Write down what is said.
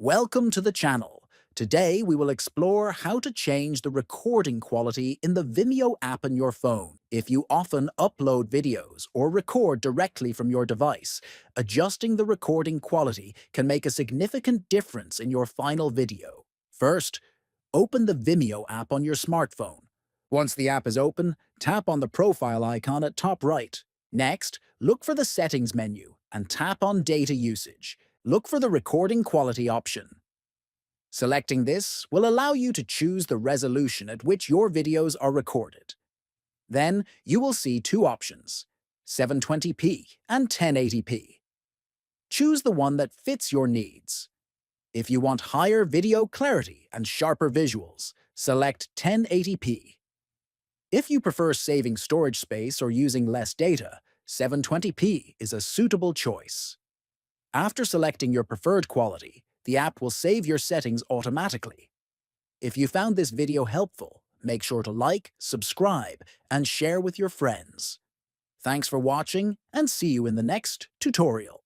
Welcome to the channel. Today we will explore how to change the recording quality in the Vimeo app on your phone. If you often upload videos or record directly from your device, adjusting the recording quality can make a significant difference in your final video. First, open the Vimeo app on your smartphone. Once the app is open, tap on the profile icon at top right. Next, look for the Settings menu and tap on Data Usage. Look for the Recording Quality option. Selecting this will allow you to choose the resolution at which your videos are recorded. Then you will see two options, 720p and 1080p. Choose the one that fits your needs. If you want higher video clarity and sharper visuals, select 1080p. If you prefer saving storage space or using less data, 720p is a suitable choice. After selecting your preferred quality, the app will save your settings automatically. If you found this video helpful, make sure to like, subscribe, and share with your friends. Thanks for watching, and see you in the next tutorial.